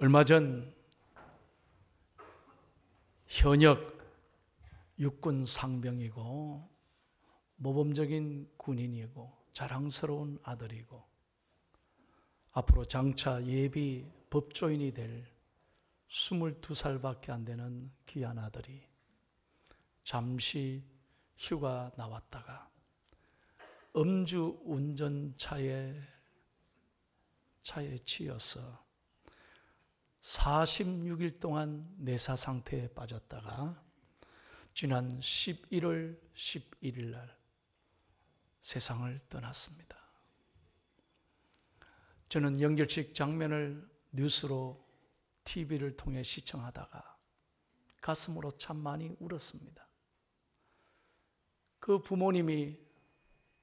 얼마 전 현역 육군 상병이고 모범적인 군인이고 자랑스러운 아들이고 앞으로 장차 예비 법조인이 될 22살밖에 안 되는 귀한 아들이 잠시 휴가 나왔다가 음주 운전차에 치여서 46일 동안 내사 상태에 빠졌다가 지난 11월 11일 날 세상을 떠났습니다. 저는 연결식 장면을 뉴스로 TV를 통해 시청하다가 가슴으로 참 많이 울었습니다. 그 부모님이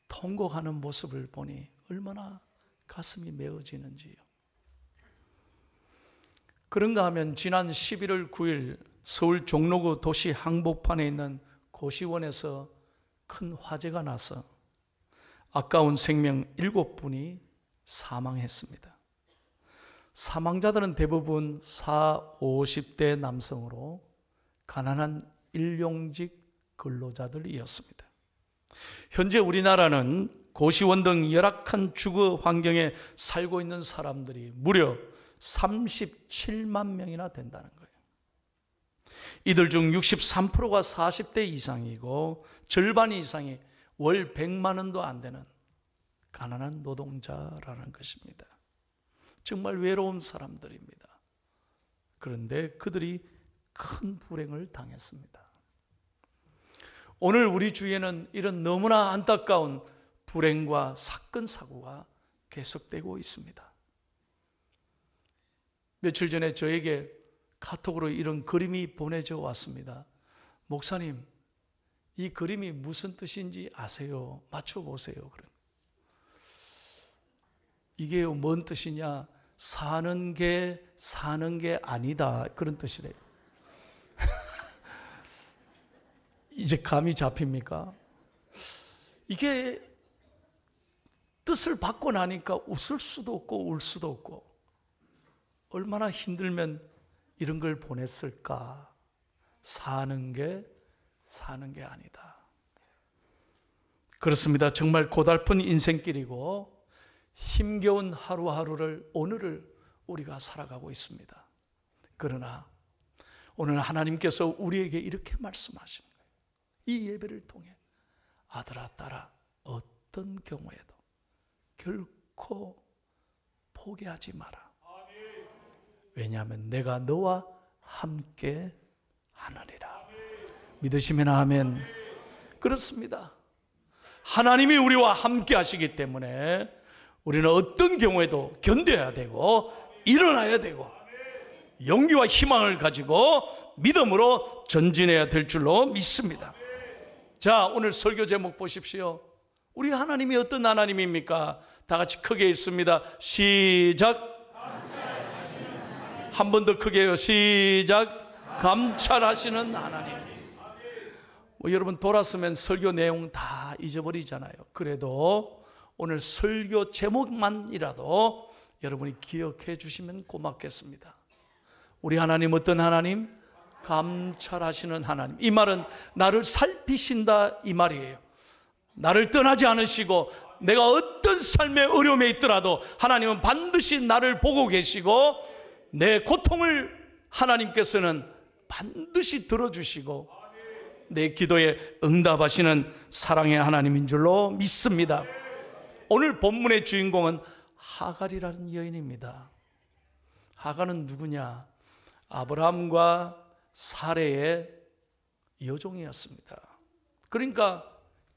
통곡하는 모습을 보니 얼마나 가슴이 메어지는지요. 그런가 하면 지난 11월 9일 서울 종로구 도시 한복판에 있는 고시원에서 큰 화재가 나서 아까운 생명 7분이 사망했습니다. 사망자들은 대부분 40, 50대 남성으로 가난한 일용직 근로자들이었습니다. 현재 우리나라는 고시원 등 열악한 주거 환경에 살고 있는 사람들이 무려 37만 명이나 된다는 거예요. 이들 중 63%가 40대 이상이고 절반 이상이 월 100만 원도 안 되는 가난한 노동자라는 것입니다. 정말 외로운 사람들입니다. 그런데 그들이 큰 불행을 당했습니다. 오늘 우리 주위에는 이런 너무나 안타까운 불행과 사건, 사고가 계속되고 있습니다. 며칠 전에 저에게 카톡으로 이런 그림이 보내져 왔습니다. 목사님, 이 그림이 무슨 뜻인지 아세요? 맞춰보세요. 이게 뭔 뜻이냐? 사는 게 아니다, 그런 뜻이래요. 이제 감이 잡힙니까? 이게 뜻을 받고 나니까 웃을 수도 없고 울 수도 없고, 얼마나 힘들면 이런 걸 보냈을까? 사는 게 아니다. 그렇습니다. 정말 고달픈 인생길이고 힘겨운 하루하루를, 오늘을 우리가 살아가고 있습니다. 그러나 오늘 하나님께서 우리에게 이렇게 말씀하신 거예요. 이 예배를 통해 아들아, 딸아, 어떤 경우에도 결코 포기하지 마라. 왜냐하면 내가 너와 함께 하느니라. 믿으시면 아멘. 그렇습니다. 하나님이 우리와 함께 하시기 때문에 우리는 어떤 경우에도 견뎌야 되고 일어나야 되고 용기와 희망을 가지고 믿음으로 전진해야 될 줄로 믿습니다. 자, 오늘 설교 제목 보십시오. 우리 하나님이 어떤 하나님입니까? 다 같이 크게 읽습니다. 시작. 한 번 더 크게 해요. 시작. 감찰하시는 하나님. 여러분 돌았으면 설교 내용 다 잊어버리잖아요. 그래도 오늘 설교 제목만이라도 여러분이 기억해 주시면 고맙겠습니다. 우리 하나님 어떤 하나님? 감찰하시는 하나님. 이 말은 나를 살피신다 이 말이에요. 나를 떠나지 않으시고 내가 어떤 삶의 어려움에 있더라도 하나님은 반드시 나를 보고 계시고 내 고통을 하나님께서는 반드시 들어주시고 내 기도에 응답하시는 사랑의 하나님인 줄로 믿습니다. 오늘 본문의 주인공은 하갈이라는 여인입니다. 하갈은 누구냐? 아브라함과 사레의 여종이었습니다. 그러니까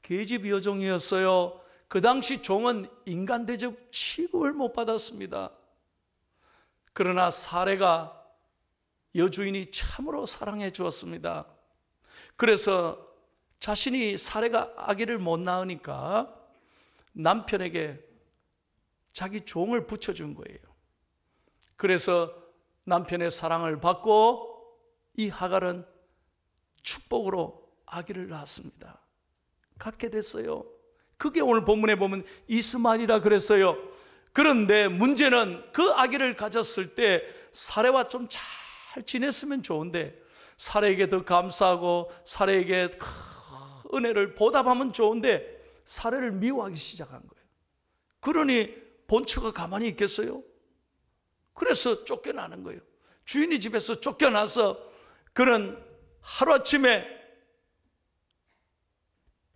계집 여종이었어요. 그 당시 종은 인간 대접 취급을 못 받았습니다. 그러나 사레가 여주인이 참으로 사랑해 주었습니다. 그래서 자신이 사레가 아기를 못 낳으니까 남편에게 자기 종을 붙여준 거예요. 그래서 남편의 사랑을 받고 이 하갈은 축복으로 아기를 낳았습니다. 갖게 됐어요. 그게 오늘 본문에 보면 이스마엘이라 그랬어요. 그런데 문제는 그 아기를 가졌을 때 사례와 좀 잘 지냈으면 좋은데, 사례에게 더 감사하고 사례에게 은혜를 보답하면 좋은데 사례를 미워하기 시작한 거예요. 그러니 본처가 가만히 있겠어요? 그래서 쫓겨나는 거예요. 주인이 집에서 쫓겨나서 그는 하루아침에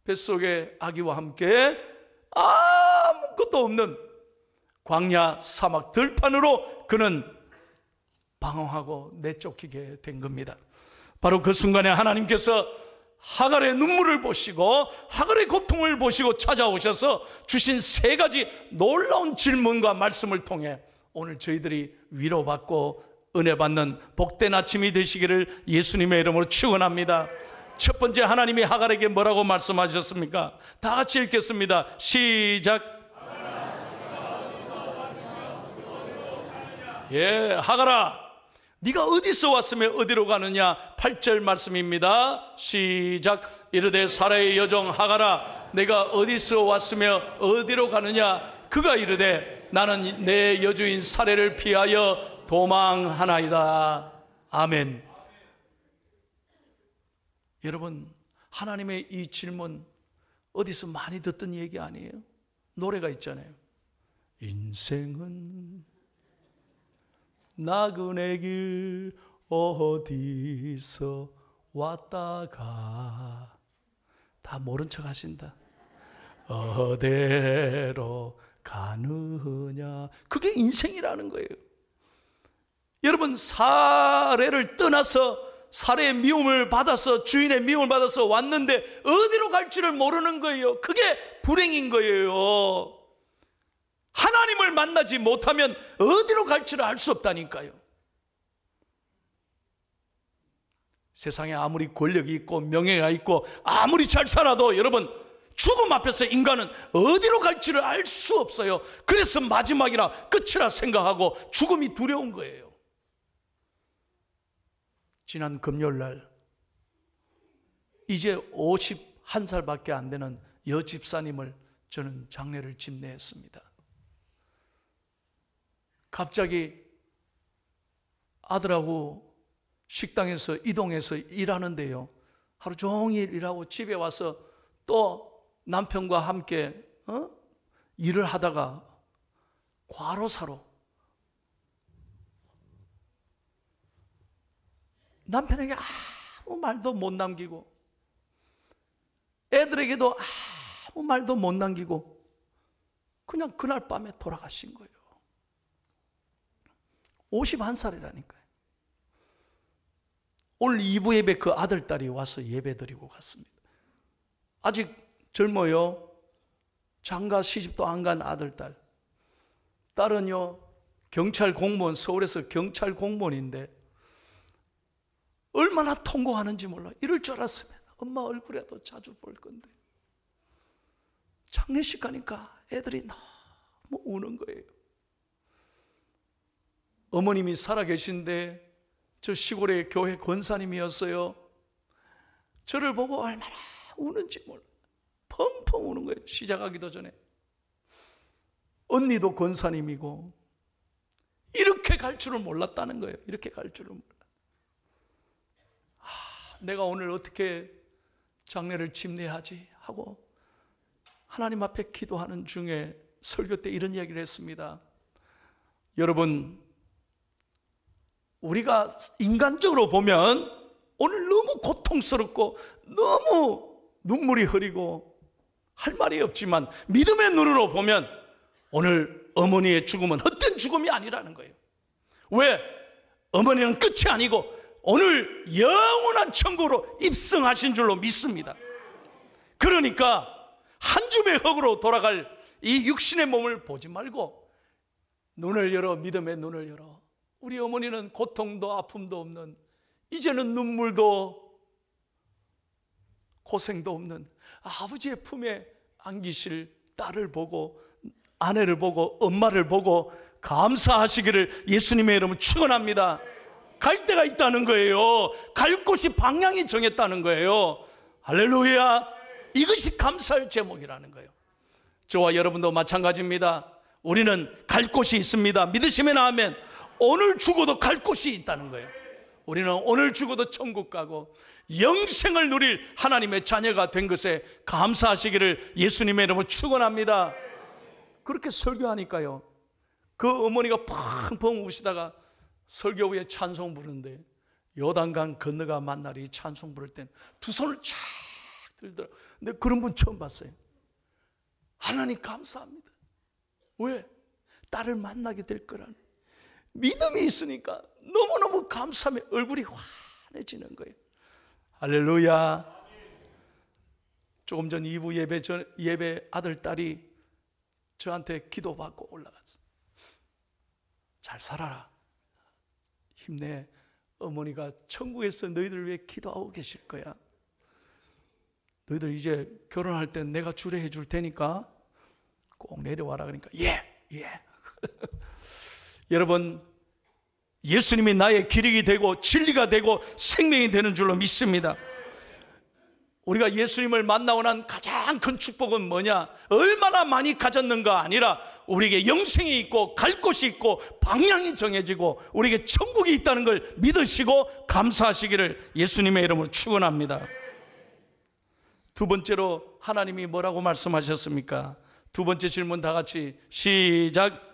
뱃속에 아기와 함께 아무것도 없는 광야 사막 들판으로 그는 방황하고 내쫓기게 된 겁니다. 바로 그 순간에 하나님께서 하갈의 눈물을 보시고 하갈의 고통을 보시고 찾아오셔서 주신 세 가지 놀라운 질문과 말씀을 통해 오늘 저희들이 위로받고 은혜 받는 복된 아침이 되시기를 예수님의 이름으로 축원합니다. 첫 번째, 하나님이 하갈에게 뭐라고 말씀하셨습니까? 다 같이 읽겠습니다. 시작. 하갈아, 네가 어디서 왔으며 어디로 가느냐? 8절 말씀입니다. 시작. 이르되 사라의 여종 하갈아, 내가 어디서 왔으며 어디로 가느냐? 그가 이르되 나는 내 여주인 사례를 피하여 도망하나이다. 아멘. 여러분, 하나님의 이 질문 어디서 많이 듣던 얘기 아니에요? 노래가 있잖아요. 인생은 나그네 길 어디서 왔다가, 다 모른 척 하신다. 어디로 가느냐? 그게 인생이라는 거예요. 여러분, 사례를 떠나서 사례의 미움을 받아서, 주인의 미움을 받아서 왔는데 어디로 갈지를 모르는 거예요. 그게 불행인 거예요. 하나님을 만나지 못하면 어디로 갈지를 알 수 없다니까요. 세상에 아무리 권력이 있고 명예가 있고 아무리 잘 살아도 여러분, 죽음 앞에서 인간은 어디로 갈지를 알 수 없어요. 그래서 마지막이라 끝이라 생각하고 죽음이 두려운 거예요. 지난 금요일날 이제 51살밖에 안 되는 여집사님을 저는 장례를 집례했습니다. 갑자기 아들하고 식당에서 이동해서 일하는데요, 하루 종일 일하고 집에 와서 또 남편과 함께 일을 하다가 과로사로 남편에게 아무 말도 못 남기고 애들에게도 아무 말도 못 남기고 그냥 그날 밤에 돌아가신 거예요. 51살이라니까요. 오늘 2부 예배 그 아들딸이 와서 예배 드리고 갔습니다. 아직 젊어요. 장가 시집도 안 간 아들딸. 딸은요, 경찰 공무원, 서울에서 경찰 공무원인데 얼마나 통고하는지 몰라. 이럴 줄 알았으면 엄마 얼굴에도 자주 볼 건데. 장례식 가니까 애들이 너무 우는 거예요. 어머님이 살아계신데 저 시골의 교회 권사님이었어요. 저를 보고 얼마나 우는지 몰라. 펑펑 우는 거예요. 시작하기도 전에. 언니도 권사님이고 이렇게 갈 줄을 몰랐다는 거예요. 이렇게 갈 줄을 몰라. 내가 오늘 어떻게 장례를 집례하지 하고 하나님 앞에 기도하는 중에 설교 때 이런 이야기를 했습니다. 여러분, 우리가 인간적으로 보면 오늘 너무 고통스럽고 너무 눈물이 흐리고 할 말이 없지만 믿음의 눈으로 보면 오늘 어머니의 죽음은 헛된 죽음이 아니라는 거예요. 왜? 어머니는 끝이 아니고 오늘 영원한 천국으로 입성하신 줄로 믿습니다. 그러니까 한 줌의 흙으로 돌아갈 이 육신의 몸을 보지 말고 눈을 열어, 믿음의 눈을 열어. 우리 어머니는 고통도 아픔도 없는, 이제는 눈물도 고생도 없는 아버지의 품에 안기실 딸을 보고 아내를 보고 엄마를 보고 감사하시기를 예수님의 이름으로 축원합니다. 갈 데가 있다는 거예요. 갈 곳이 방향이 정했다는 거예요. 할렐루야. 이것이 감사의 제목이라는 거예요. 저와 여러분도 마찬가지입니다. 우리는 갈 곳이 있습니다. 믿으시면 아멘. 오늘 죽어도 갈 곳이 있다는 거예요. 우리는 오늘 죽어도 천국 가고 영생을 누릴 하나님의 자녀가 된 것에 감사하시기를 예수님의 이름으로 축원합니다. 그렇게 설교하니까요, 그 어머니가 펑펑 우시다가 설교 후에 찬송 부르는데, 요단강 건너가 만나리 찬송 부를 땐 두 손을 쫙 들더라. 근데 그런 분 처음 봤어요. 하나님 감사합니다. 왜? 딸을 만나게 될 거라는 믿음이 있으니까 너무너무 감사하며 얼굴이 환해지는 거예요. 할렐루야. 조금 전 2부 예배 아들 딸이 저한테 기도받고 올라갔어요. 잘 살아라, 힘내, 어머니가 천국에서 너희들 위해 기도하고 계실 거야. 너희들 이제 결혼할 땐 내가 주례해 줄 테니까 꼭 내려와라. 그러니까 예. 여러분, 예수님이 나의 길이 되고 진리가 되고 생명이 되는 줄로 믿습니다. 우리가 예수님을 만나고 난 가장 큰 축복은 뭐냐? 얼마나 많이 가졌는가 아니라 우리에게 영생이 있고 갈 곳이 있고 방향이 정해지고 우리에게 천국이 있다는 걸 믿으시고 감사하시기를 예수님의 이름으로 축원합니다. 두 번째로 하나님이 뭐라고 말씀하셨습니까? 두 번째 질문 다 같이 시작.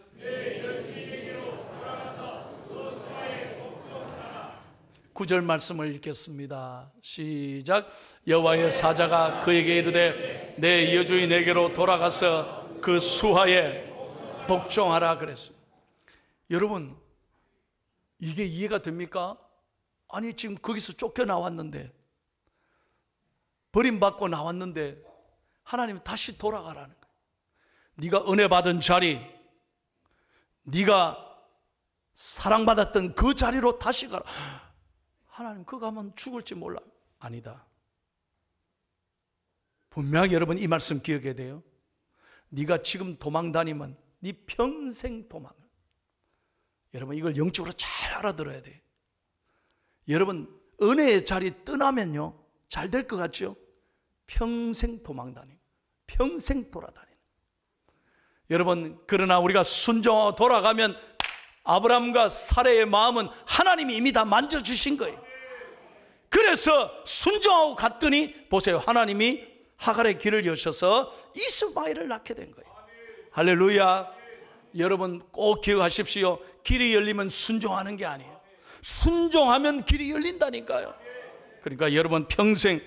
9절 말씀을 읽겠습니다. 시작. 여호와의 사자가 그에게 이르되 내 여주인 내게로 돌아가서 그 수하에 복종하라 그랬습니다. 여러분, 이게 이해가 됩니까? 아니, 지금 거기서 쫓겨나왔는데, 버림받고 나왔는데 하나님은 다시 돌아가라는 거예요. 네가 은혜 받은 자리, 네가 사랑받았던 그 자리로 다시 가라. 하나님, 그거 가면 죽을지 몰라. 아니다. 분명히 여러분 이 말씀 기억해야 돼요. 네가 지금 도망 다니면 네 평생 도망을. 여러분, 이걸 영적으로 잘 알아들어야 돼요. 여러분, 은혜의 자리 떠나면요, 잘 될 것 같죠? 평생 도망 다니고 평생 돌아다니는. 여러분, 그러나 우리가 순종하고 돌아가면 아브라함과 사라의 마음은 하나님이 이미 다 만져주신 거예요. 그래서 순종하고 갔더니 보세요, 하나님이 하갈의 길을 여셔서 이스마엘을 낳게 된 거예요. 할렐루야. 여러분 꼭 기억하십시오. 길이 열리면 순종하는 게 아니에요. 순종하면 길이 열린다니까요. 그러니까 여러분 평생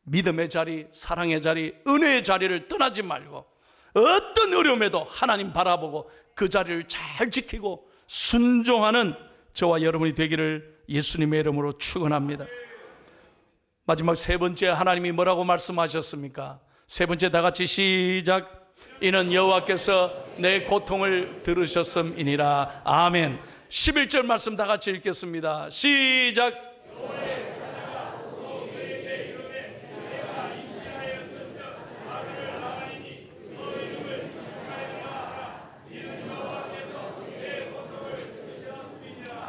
믿음의 자리, 사랑의 자리, 은혜의 자리를 떠나지 말고 어떤 어려움에도 하나님 바라보고 그 자리를 잘 지키고 순종하는 저와 여러분이 되기를 예수님의 이름으로 축원합니다. 마지막 세 번째, 하나님이 뭐라고 말씀하셨습니까? 세 번째 다 같이 시작. 이는 여호와께서 내 고통을 들으셨음이니라. 아멘. 11절 말씀 다 같이 읽겠습니다. 시작.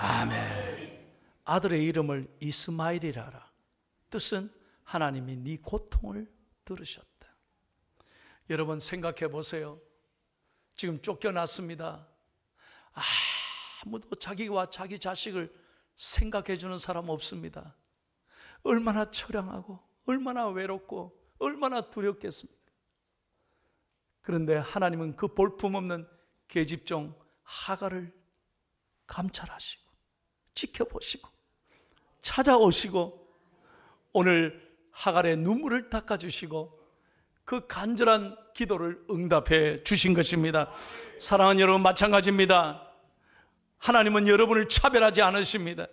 아멘. 아들의 이름을 이스마엘이라 하라. 뜻은 하나님이 네 고통을 들으셨다. 여러분 생각해 보세요. 지금 쫓겨났습니다. 아무도 자기와 자기 자식을 생각해 주는 사람 없습니다. 얼마나 처량하고 얼마나 외롭고 얼마나 두렵겠습니까? 그런데 하나님은 그 볼품없는 계집종 하갈을 감찰하시고 지켜보시고 찾아오시고 오늘 하갈의 눈물을 닦아주시고 그 간절한 기도를 응답해 주신 것입니다. 사랑하는 여러분, 마찬가지입니다. 하나님은 여러분을 차별하지 않으십니다.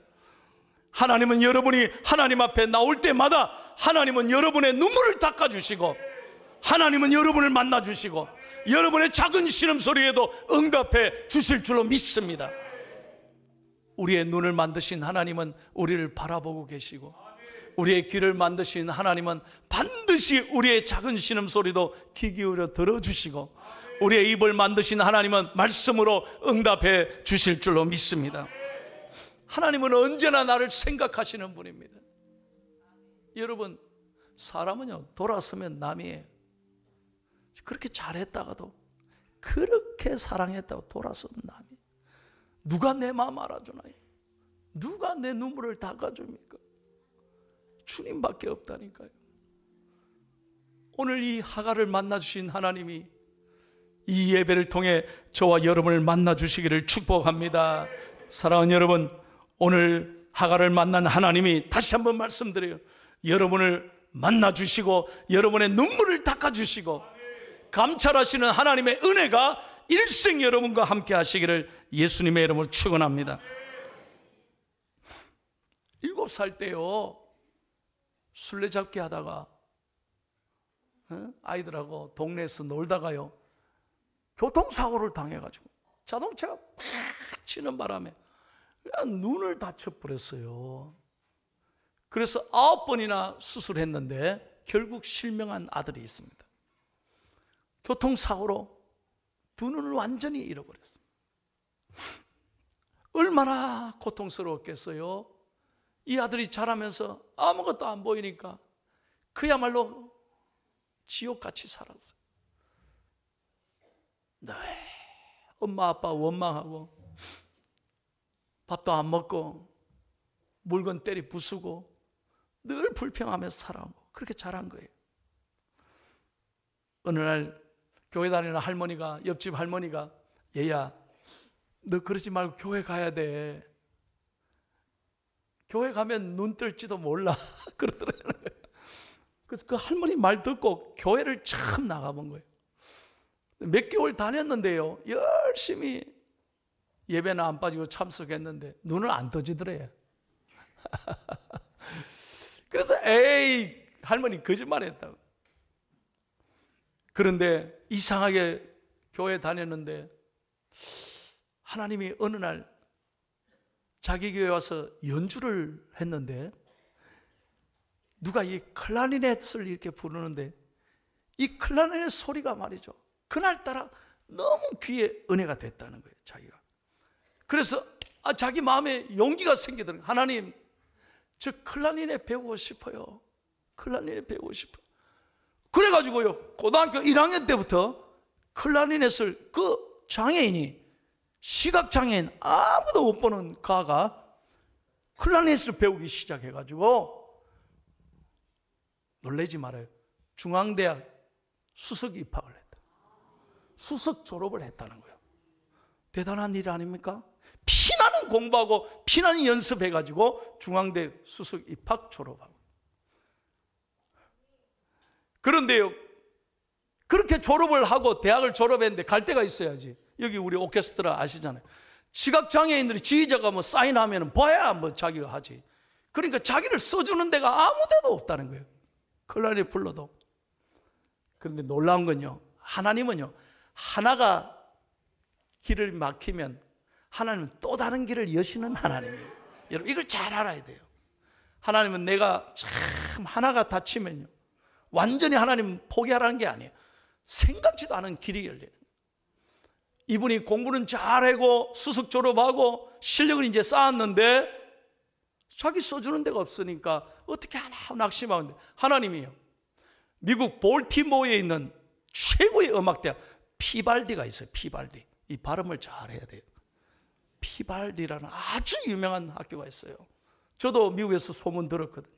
하나님은 여러분이 하나님 앞에 나올 때마다 하나님은 여러분의 눈물을 닦아주시고 하나님은 여러분을 만나주시고 여러분의 작은 신음소리에도 응답해 주실 줄로 믿습니다. 우리의 눈을 만드신 하나님은 우리를 바라보고 계시고 우리의 귀를 만드신 하나님은 반드시 우리의 작은 신음소리도 귀 기울여 들어주시고 우리의 입을 만드신 하나님은 말씀으로 응답해 주실 줄로 믿습니다. 하나님은 언제나 나를 생각하시는 분입니다. 여러분, 사람은요 돌아서면 남이에요. 그렇게 잘했다가도 그렇게 사랑했다고 돌아서는 남이 누가 내 마음 알아주나요? 누가 내 눈물을 닦아줍니까? 주님밖에 없다니까요. 오늘 이 하갈을 만나주신 하나님이 이 예배를 통해 저와 여러분을 만나주시기를 축복합니다. 사랑하는 여러분, 오늘 하갈을 만난 하나님이 다시 한번 말씀드려요. 여러분을 만나주시고 여러분의 눈물을 닦아주시고 감찰하시는 하나님의 은혜가 일생 여러분과 함께 하시기를 예수님의 이름으로 축원합니다. 7살 때요, 술래잡기 하다가 아이들하고 동네에서 놀다가요, 교통사고를 당해가지고 자동차가 팍 치는 바람에 그냥 눈을 다쳐버렸어요. 그래서 9번이나 수술했는데 결국 실명한 아들이 있습니다. 교통사고로 두 눈을 완전히 잃어버렸어요. 얼마나 고통스러웠겠어요. 이 아들이 자라면서 아무것도 안 보이니까 그야말로 지옥같이 살았어요. 네, 엄마 아빠 원망하고 밥도 안 먹고 물건 때리 부수고 늘 불평하면서 살아오고 그렇게 자란 거예요. 어느 날 교회 다니는 할머니가, 옆집 할머니가, 얘야 너 그러지 말고 교회 가야 돼. 교회 가면 눈 뜰지도 몰라. 그러더라고요. 그래서 그 할머니 말 듣고 교회를 처음 나가본 거예요. 몇 개월 다녔는데요, 열심히 예배는 안 빠지고 참석했는데 눈을 안 떠지더래요. 그래서 에이 할머니 거짓말했다고. 그런데 이상하게 교회 다녔는데 하나님이 어느 날 자기 교회 와서 연주를 했는데 누가 이 클라리넷을 이렇게 부르는데 이 클라리넷 소리가 말이죠, 그날따라 너무 귀에 은혜가 됐다는 거예요, 자기가. 그래서 자기 마음에 용기가 생기더라고요. 하나님, 저 클라리넷 배우고 싶어요. 클라리넷 배우고 싶어요. 그래가지고요, 고등학교 1학년 때부터 클라리넷을 그 장애인이, 시각장애인 아무도 못 보는 가가 클라리넷을 배우기 시작해가지고, 놀라지 말아요, 중앙대학 수석 입학을 했다. 수석 졸업을 했다는 거예요. 대단한 일 아닙니까? 피나는 공부하고 피나는 연습해가지고 중앙대 수석 입학 졸업하고. 그런데요, 그렇게 졸업을 하고 대학을 졸업했는데 갈 데가 있어야지. 여기 우리 오케스트라 아시잖아요. 시각장애인들이 지휘자가 뭐 사인하면 봐야 뭐 자기가 하지. 그러니까 자기를 써주는 데가 아무 데도 없다는 거예요, 클라리넷 불러도. 그런데 놀라운 건요, 하나님은요, 하나가 길을 막히면 하나님은 또 다른 길을 여시는 하나님이에요. 여러분, 이걸 잘 알아야 돼요. 하나님은 내가 참 하나가 닫히면요, 완전히 하나님 포기하라는 게 아니에요. 생각지도 않은 길이 열리는 거예요. 이분이 공부는 잘하고 수석 졸업하고 실력을 이제 쌓았는데 자기 써주는 데가 없으니까 어떻게 하나 낙심하는데, 하나님이요, 미국 볼티모어에 있는 최고의 음악대학 피발디가 있어요. 피발디. 이 발음을 잘 해야 돼요. 피발디라는 아주 유명한 학교가 있어요. 저도 미국에서 소문 들었거든요.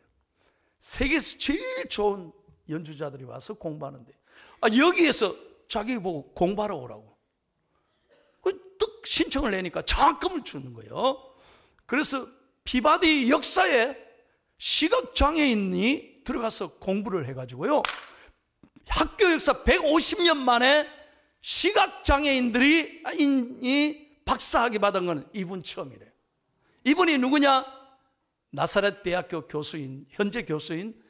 세계에서 제일 좋은 연주자들이 와서 공부하는데, 여기에서 자기 보고 공부하러 오라고 떡 신청을 내니까 장학금을 주는 거예요. 그래서 피발디 역사에 시각장애인이 들어가서 공부를 해가지고요, 학교 역사 150년 만에 시각장애인들이 박사학위 받은 것은 이분 처음이래요. 이분이 누구냐? 나사렛 대학교 교수인, 현재 교수인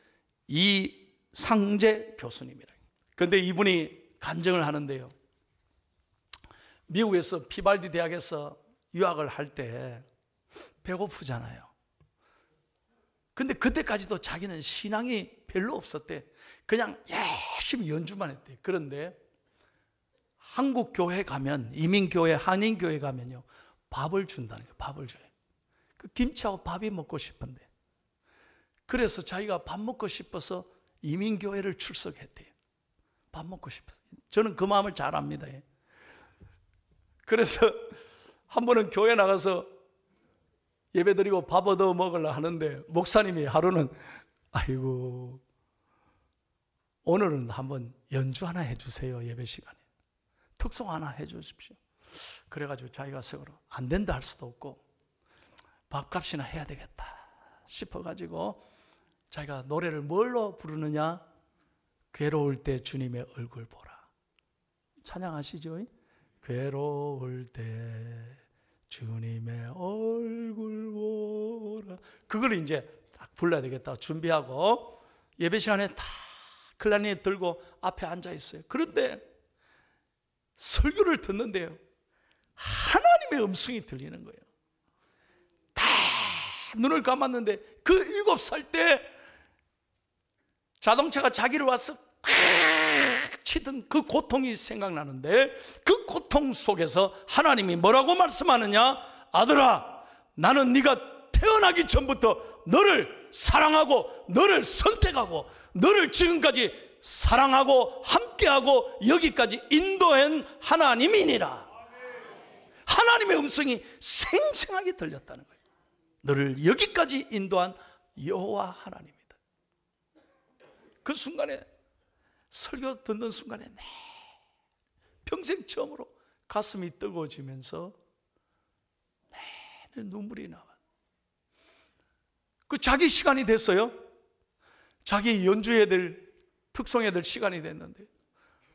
이상재 교수님이래요. 그런데 이분이 간증을 하는데요, 미국에서 피발디 대학에서 유학을 할 때 배고프잖아요. 근데 그때까지도 자기는 신앙이 별로 없었대. 그냥 열심히 연주만 했대. 그런데 한국 교회 가면, 이민교회, 한인교회 가면요, 밥을 준다는 거예요. 밥을 줘요. 그 김치하고 밥이 먹고 싶은데, 그래서 자기가 밥 먹고 싶어서 이민교회를 출석했대요. 밥 먹고 싶어서. 저는 그 마음을 잘 압니다. 그래서 한 번은 교회 나가서 예배 드리고 밥 얻어 먹으려 하는데 목사님이 하루는 아이고 오늘은 한번 연주 하나 해주세요. 예배 시간에 특송 하나 해주십시오. 그래가지고 자기가 속으로 안 된다 할 수도 없고 밥값이나 해야 되겠다 싶어가지고 자기가 노래를 뭘로 부르느냐, 괴로울 때 주님의 얼굴 보라. 찬양하시죠? 괴로울 때 주님의 얼굴 보라. 그걸 이제 딱 불러야 되겠다 준비하고 예배 시간에 다 클라리넷 들고 앞에 앉아 있어요. 그런데 설교를 듣는데요, 하나님의 음성이 들리는 거예요. 다 눈을 감았는데 그 7살 때 자동차가 자기를 와서 치던 그 고통이 생각나는데, 그 고통 속에서 하나님이 뭐라고 말씀하느냐, 아들아 나는 네가 태어나기 전부터 너를 사랑하고 너를 선택하고 너를 지금까지 사랑하고 함께하고 여기까지 인도한 하나님이니라. 하나님의 음성이 생생하게 들렸다는 거예요. 너를 여기까지 인도한 여호와 하나님이다. 그 순간에, 설교 듣는 순간에 평생 처음으로 가슴이 뜨거워지면서 눈물이 나와. 그 자기 시간이 됐어요. 자기 연주해야 될, 특송해야 될 시간이 됐는데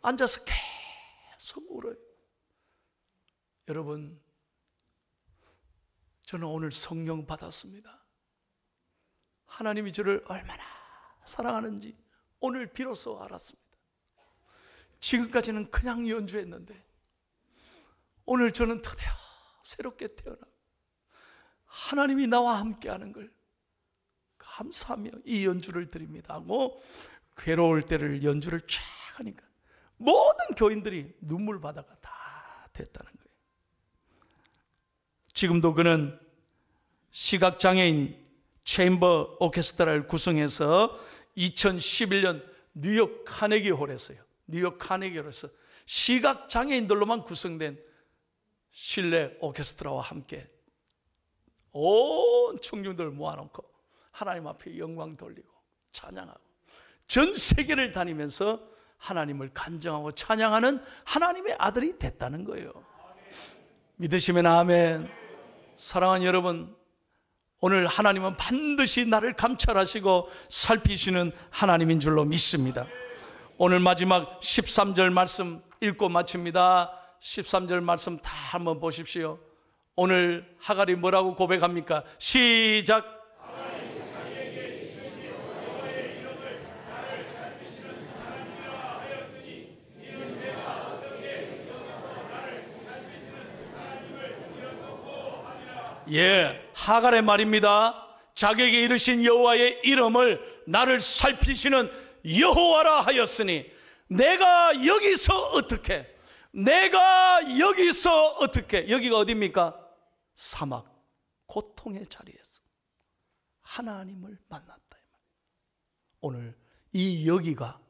앉아서 계속 울어요. 여러분, 저는 오늘 성령 받았습니다. 하나님이 저를 얼마나 사랑하는지 오늘 비로소 알았습니다. 지금까지는 그냥 연주했는데 오늘 저는 드디어 새롭게 태어나 하나님이 나와 함께하는 걸 감사하며 이 연주를 드립니다 하고 괴로울 때를 연주를 쫙 하니까 모든 교인들이 눈물 바다가 다 됐다는 거예요. 지금도 그는 시각장애인 체인버 오케스트라를 구성해서 2011년 뉴욕 카네기 홀에서요, 뉴욕 카네기 홀에서 시각장애인들로만 구성된 실내 오케스트라와 함께 온 청중들 모아놓고 하나님 앞에 영광 돌리고 찬양하고 전 세계를 다니면서 하나님을 간증하고 찬양하는 하나님의 아들이 됐다는 거예요. 믿으시면 아멘. 사랑하는 여러분, 오늘 하나님은 반드시 나를 감찰하시고 살피시는 하나님인 줄로 믿습니다. 오늘 마지막 13절 말씀 읽고 마칩니다. 13절 말씀 다 한번 보십시오. 오늘 하갈이 뭐라고 고백합니까? 시작. 예, 하갈의 말입니다. 자기에게 이르신 여호와의 이름을 나를 살피시는 여호와라 하였으니 내가 여기서 어떻게, 여기가 어디입니까? 사막, 고통의 자리에서 하나님을 만났다. 오늘 이 여기가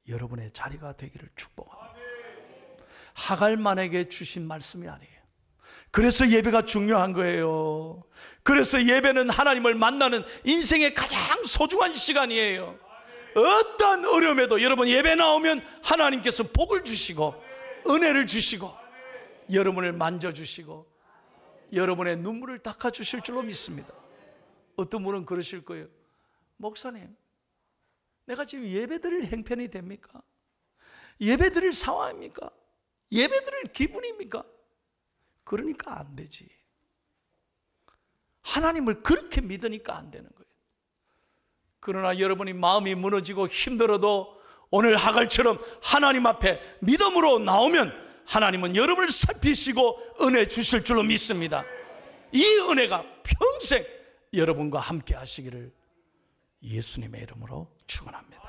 여러분의 자리가 되기를 축복합니다. 하갈만에게 주신 말씀이 아니에요. 그래서 예배가 중요한 거예요. 그래서 예배는 하나님을 만나는 인생의 가장 소중한 시간이에요. 어떤 어려움에도 여러분 예배 나오면 하나님께서 복을 주시고 은혜를 주시고 여러분을 만져주시고 여러분의 눈물을 닦아주실 줄로 믿습니다. 어떤 분은 그러실 거예요. 목사님, 내가 지금 예배드릴 형편이 됩니까? 예배드릴 상황입니까? 예배드릴 기분입니까? 그러니까 안 되지. 하나님을 그렇게 믿으니까 안 되는 거예요. 그러나 여러분이 마음이 무너지고 힘들어도 오늘 하갈처럼 하나님 앞에 믿음으로 나오면 하나님은 여러분을 살피시고 은혜 주실 줄로 믿습니다. 이 은혜가 평생 여러분과 함께 하시기를 예수님의 이름으로 축원합니다.